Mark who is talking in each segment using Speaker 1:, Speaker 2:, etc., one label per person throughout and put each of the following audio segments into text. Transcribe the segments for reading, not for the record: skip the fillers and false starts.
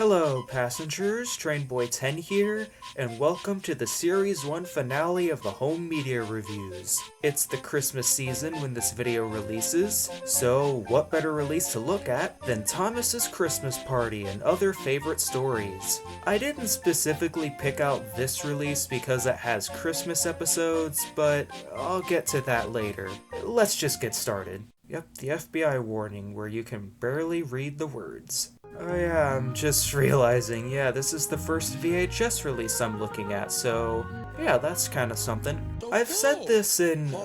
Speaker 1: Hello passengers, Trainboy 10 here, and welcome to the Series 1 finale of the Home Media Reviews. It's the Christmas season when this video releases, so what better release to look at than Thomas's Christmas Party and other favorite stories. I didn't specifically pick out this release because it has Christmas episodes, but I'll get to that later. Let's just get started. Yep, the FBI warning where you can barely read the words. Oh yeah, I'm just realizing, this is the first VHS release I'm looking at, so yeah, that's kinda something. I've said this in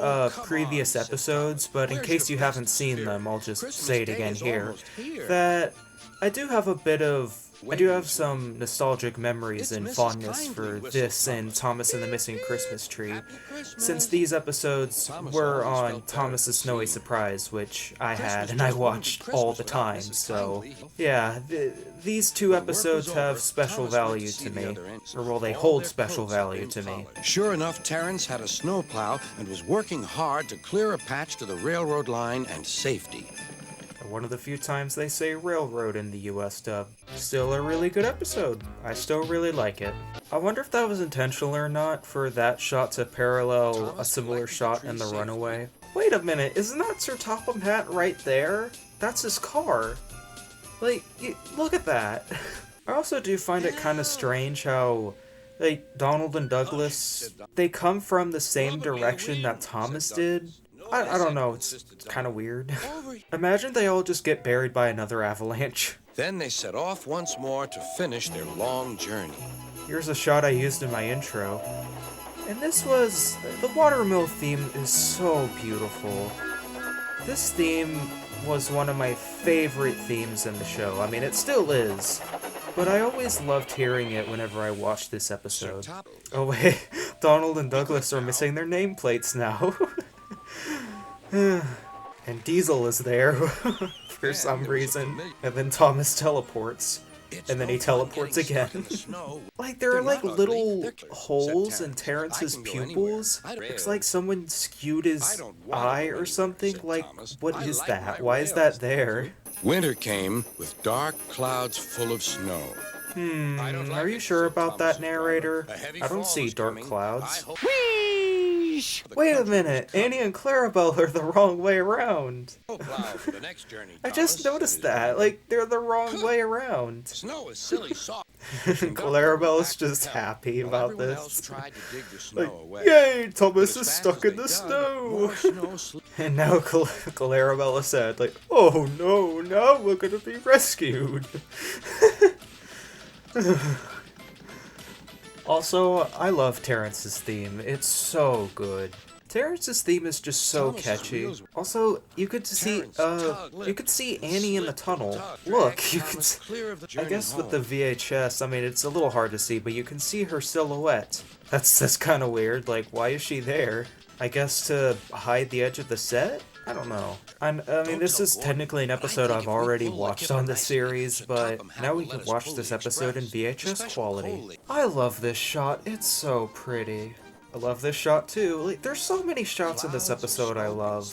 Speaker 1: previous episodes, but in case you haven't seen them, I'll just say it again here, that I do have some nostalgic memories and fondness for this and Thomas and the Missing Christmas Tree, since these episodes were on Thomas's Snowy Surprise, which I had and I watched all the time, so yeah, these two episodes have special value to me, or well, they hold special value to me.
Speaker 2: Sure enough, Terrence had a snowplow and was working hard to clear a patch to the railroad line and safety.
Speaker 1: One of the few times they say railroad in the US dub. Still a really good episode. I still really like it. I wonder if that was intentional or not, for that shot to parallel a similar shot in The Runaway. Wait a minute, isn't that Sir Topham Hatt right there? That's his car. Like, look at that. I also do find it kind of strange how, like, Donald and Douglas, they come from the same direction that Thomas did. I don't know, it's kind of weird. Imagine they all just get buried by another avalanche.
Speaker 2: Then they set off once more to finish their long journey.
Speaker 1: Here's a shot I used in my intro. And the watermill theme is so beautiful. This theme was one of my favorite themes in the show. I mean, it still is. But I always loved hearing it whenever I watched this episode. Oh wait, Donald and Douglas are missing their nameplates now. And Diesel is there for some reason, and then Thomas teleports, and then he teleports again. Like, there are like little holes in Terrence's pupils. Looks like someone skewed his eye or something. Like, what is that? Why is that there?
Speaker 2: Winter came with dark clouds full of snow.
Speaker 1: Are you sure about that, narrator? I don't see dark clouds. Wait a minute, Annie and Clarabelle are the wrong way around. I just noticed that, like, they're the wrong way around.
Speaker 2: Snow is silly soft.
Speaker 1: Clarabelle's just happy about this. Like, yay, Thomas is stuck in the snow! And now Clarabelle is sad, like, oh no, now we're gonna be rescued. Also, I love Terrence's theme. It's so good. Terrence's theme is just so catchy. Also, you could see Annie in the tunnel. Look, you can I guess with the VHS, I mean, it's a little hard to see, but you can see her silhouette. That's kind of weird. Like, why is she there? I guess to hide the edge of the set? I don't know. I mean, this is technically an episode I've already watched on the series, but now we can watch this episode in VHS quality. I love this shot. It's so pretty. I love this shot too. Like, there's so many shots in this episode I love.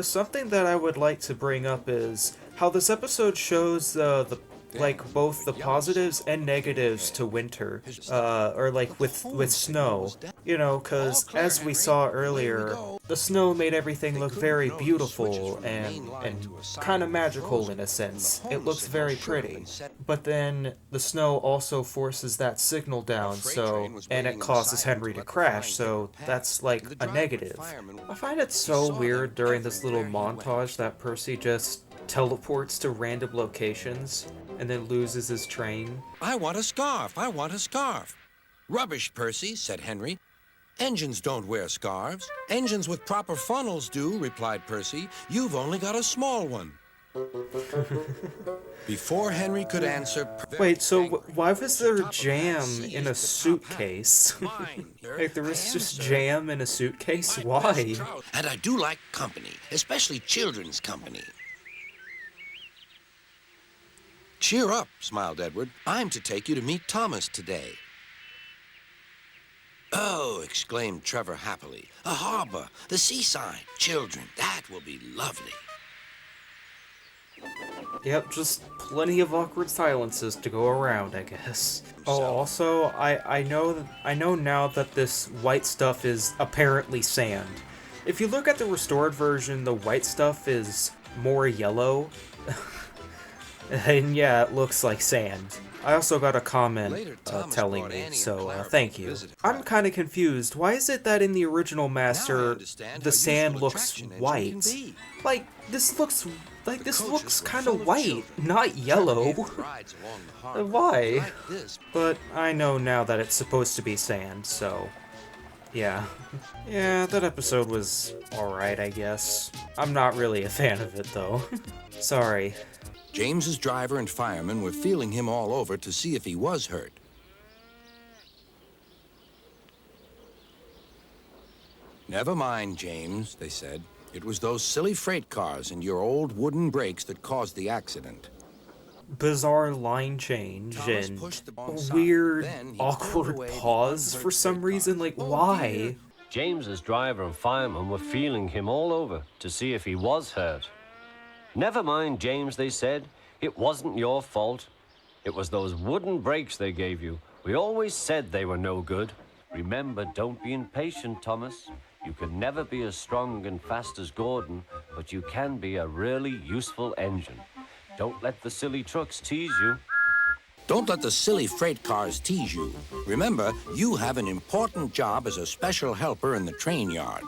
Speaker 1: Something that I would like to bring up is how this episode shows both the positives and negatives to winter, or like with snow, you know, because as we saw earlier, the snow made everything look very beautiful and kind of magical in a sense. It looks very pretty, but then the snow also forces that signal down, and it causes Henry to crash, so that's like a negative. I find it so weird during this little montage that Percy just teleports to random locations and then loses his train.
Speaker 2: I want a scarf. I want a scarf. Rubbish, Percy, said Henry. Engines don't wear scarves. Engines with proper funnels do, replied Percy. You've only got a small one. Before Henry could answer...
Speaker 1: Wait, so why was there jam in a suitcase? Like, there was just jam in a suitcase? Why?
Speaker 2: And I do like company, especially children's company. Cheer up, smiled Edward. I'm to take you to meet Thomas today. Oh, exclaimed Trevor happily. A harbor, the seaside, children, that will be lovely.
Speaker 1: Yep, just plenty of awkward silences to go around, I guess. Oh, also, I know now that this white stuff is apparently sand. If you look at the restored version, the white stuff is more yellow. And yeah, it looks like sand. I also got a comment telling me, so thank you. I'm kind of confused. Why is it that in the original master, the sand looks white? Like, this looks kind of white, not yellow. Why? But I know now that it's supposed to be sand, so yeah. Yeah, that episode was alright, I guess. I'm not really a fan of it, though. Sorry.
Speaker 2: James's driver and fireman were feeling him all over to see if he was hurt. Never mind, James, they said. It was those silly freight cars and your old wooden brakes that caused the accident.
Speaker 1: Bizarre line change and a weird, awkward pause for some reason. Like, why?
Speaker 3: James's driver and fireman were feeling him all over to see if he was hurt. Never mind, James, they said. It wasn't your fault. It was those wooden brakes they gave you. We always said they were no good. Remember, don't be impatient, Thomas. You can never be as strong and fast as Gordon, but you can be a really useful engine. Don't let the silly trucks tease you.
Speaker 2: Don't let the silly freight cars tease you. Remember, you have an important job as a special helper in the train yard.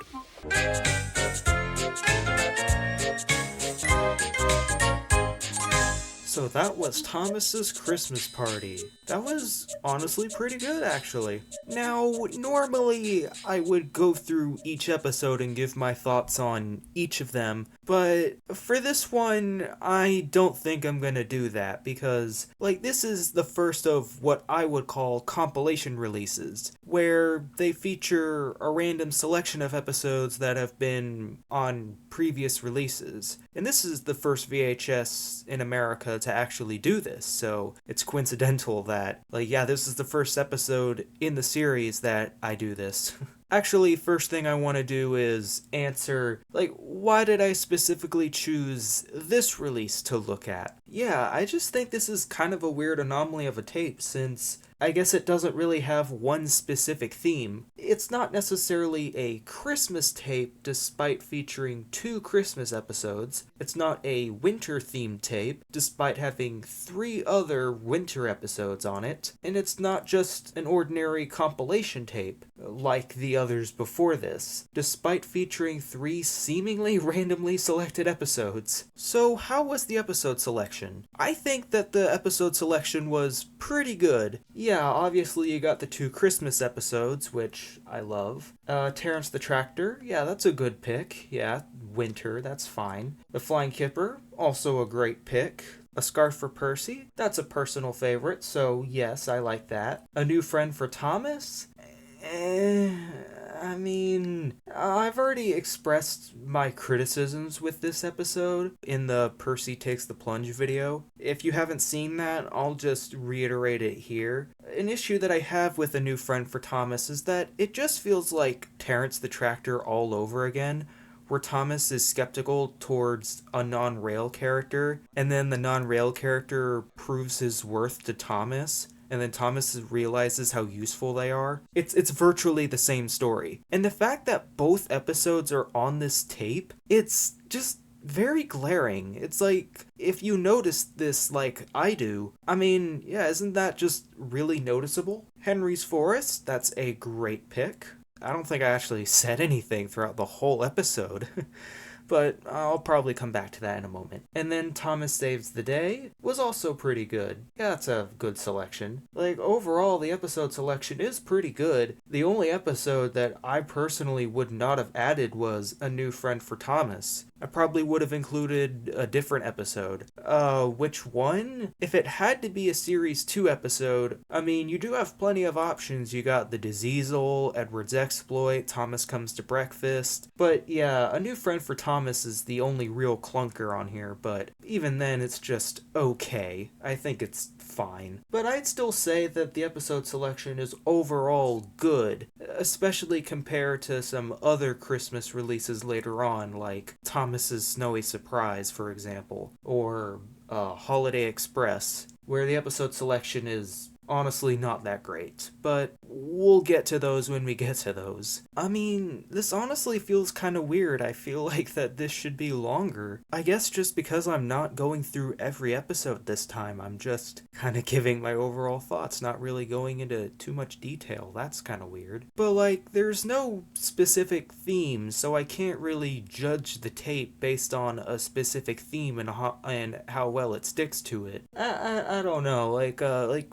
Speaker 1: So that was Thomas's Christmas party. That was honestly pretty good, actually. Now, normally I would go through each episode and give my thoughts on each of them, but for this one, I don't think I'm gonna do that because, like, this is the first of what I would call compilation releases, where they feature a random selection of episodes that have been on previous releases. And this is the first VHS in America to actually do this, so it's coincidental that, like, yeah, this is the first episode in the series that I do this. Actually, first thing I want to do is answer, like, why did I specifically choose this release to look at? Yeah, I just think this is kind of a weird anomaly of a tape, since I guess it doesn't really have one specific theme. It's not necessarily a Christmas tape despite featuring 2 Christmas episodes. It's not a winter-themed tape despite having 3 other winter episodes on it. And it's not just an ordinary compilation tape like the others before this, despite featuring 3 seemingly randomly selected episodes. So how was the episode selection? I think that the episode selection was pretty good. Yeah, obviously you got the 2 Christmas episodes, which I love. Terrence the Tractor, yeah, that's a good pick. Yeah, winter, that's fine. The Flying Kipper, also a great pick. A Scarf for Percy, that's a personal favorite, so yes, I like that. A New Friend for Thomas? I mean, I've already expressed my criticisms with this episode in the Percy Takes the Plunge video. If you haven't seen that, I'll just reiterate it here. An issue that I have with A New Friend for Thomas is that it just feels like Terrence the Tractor all over again, where Thomas is skeptical towards a non-rail character, and then the non-rail character proves his worth to Thomas, and then Thomas realizes how useful they are. It's virtually the same story. And the fact that both episodes are on this tape, it's just very glaring. It's like, if you notice this like I do, I mean, yeah, isn't that just really noticeable? Henry's Forest, that's a great pick. I don't think I actually said anything throughout the whole episode. But I'll probably come back to that in a moment. And then Thomas Saves the Day was also pretty good. Yeah, that's a good selection. Like, overall, the episode selection is pretty good. The only episode that I personally would not have added was A New Friend for Thomas. I probably would have included a different episode. Which one? If it had to be a Series 2 episode, I mean, you do have plenty of options. You got The Diseasel, Edward's Exploit, Thomas Comes to Breakfast. But yeah, A New Friend for Thomas is the only real clunker on here, but even then it's just okay. I think it's fine. But I'd still say that the episode selection is overall good, especially compared to some other Christmas releases later on, like Thomas Thomas's Snowy Surprise, for example, or Holiday Express, where the episode selection is honestly not that great, but we'll get to those when we get to those. I mean, this honestly feels kind of weird. I feel like that this should be longer. I guess just because I'm not going through every episode this time, I'm just kind of giving my overall thoughts, not really going into too much detail. That's kind of weird. But like, there's no specific theme, so I can't really judge the tape based on a specific theme and how well it sticks to it. I don't know, like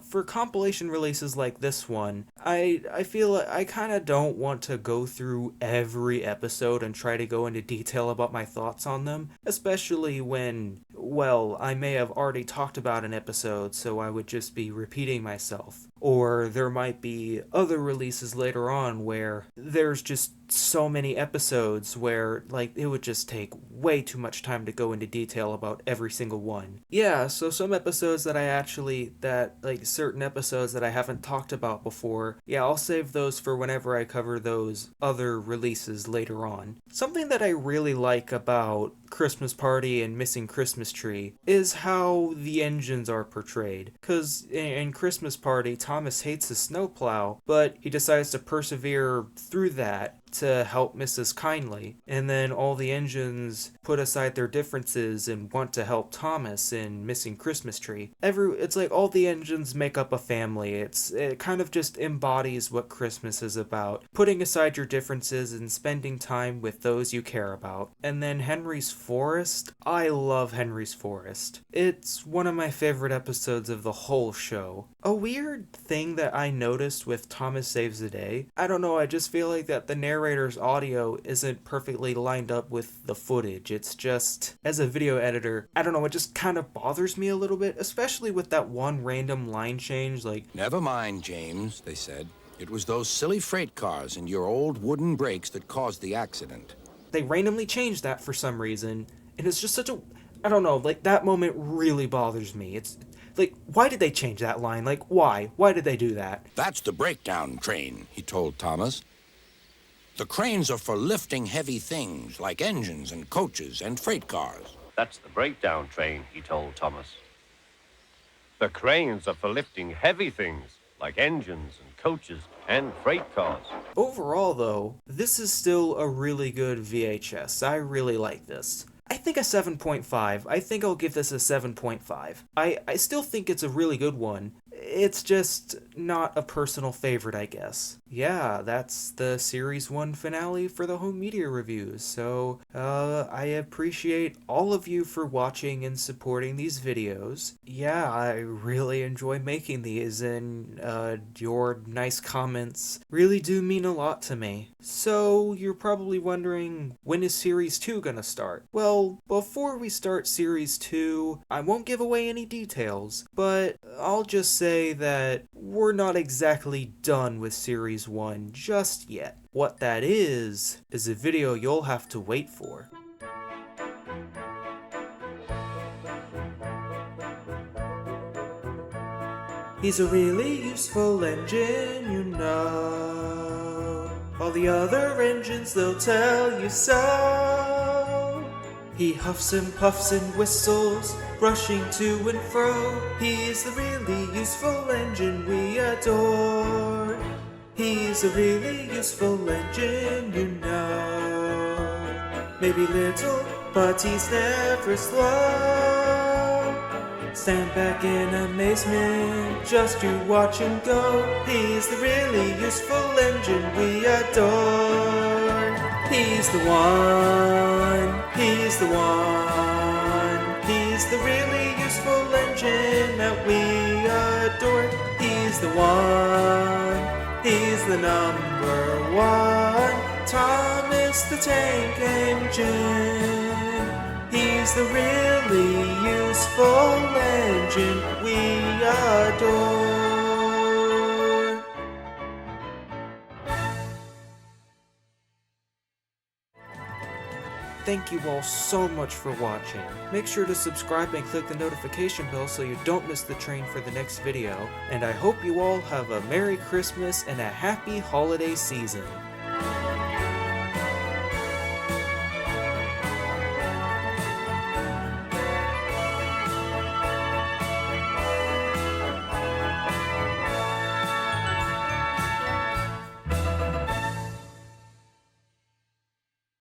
Speaker 1: for compilation releases like this one, I feel like I kind of don't want to go through every episode and try to go into detail about my thoughts on them, especially when, well, I may have already talked about an episode, so I would just be repeating myself. Or there might be other releases later on where there's just so many episodes where, like, it would just take way too much time to go into detail about every single one. Yeah, so some episodes certain episodes that I haven't talked about before, yeah, I'll save those for whenever I cover those other releases later on. Something that I really like about Christmas Party and Missing Christmas Tree is how the engines are portrayed. Because in Christmas Party, Thomas hates his snowplow, but he decides to persevere through that to help Mrs. Kindly, and then all the engines put aside their differences and want to help Thomas in Missing Christmas Tree. It's like all the engines make up a family. It kind of just embodies what Christmas is about, putting aside your differences and spending time with those you care about. And then Henry's Forest. I love Henry's Forest. It's one of my favorite episodes of the whole show. A weird thing that I noticed with Thomas Saves the Day, I don't know, I just feel like that the narrator's audio isn't perfectly lined up with the footage. It's just, as a video editor, I don't know, it just kind of bothers me a little bit, especially with that one random line change, like,
Speaker 2: "Never mind, James," they said. "It was those silly freight cars and your old wooden brakes that caused the accident."
Speaker 1: They randomly changed that for some reason, and it's just such a, I don't know, like, that moment really bothers me. It's like, why did they change that line? Like, why? Why did they do that?
Speaker 2: "That's the breakdown train," he told Thomas. "The cranes are for lifting heavy things like engines and coaches and freight cars."
Speaker 3: That's the breakdown train, he told Thomas. The cranes are for lifting heavy things, like engines and coaches and freight cars.
Speaker 1: Overall, though, this is still a really good VHS. I really like this. I think a 7.5. I think I'll give this a 7.5. I still think it's a really good one. It's just not a personal favorite, I guess. Yeah, that's the Series 1 finale for the home media reviews. So, I appreciate all of you for watching and supporting these videos. Yeah, I really enjoy making these, and your nice comments really do mean a lot to me. So, you're probably wondering, when is Series 2 gonna start? Well, before we start Series 2, I won't give away any details, but I'll just say that we're not exactly done with Series 1 just yet. What that is a video you'll have to wait for. He's a really useful engine, you know. All the other engines, they'll tell you so. He huffs and puffs and whistles, rushing to and fro. He's the really useful engine we adore. He's a really useful engine, you know. Maybe little, but he's never slow. Stand back in amazement, just to watch him go. He's the really useful engine we adore. He's the one, he's the one. He's the really useful engine that we adore. He's the one, he's the number one. Thomas the Tank Engine. He's the really useful engine we adore. Thank you all so much for watching. Make sure to subscribe and click the notification bell so you don't miss the train for the next video. And I hope you all have a Merry Christmas and a Happy Holiday Season.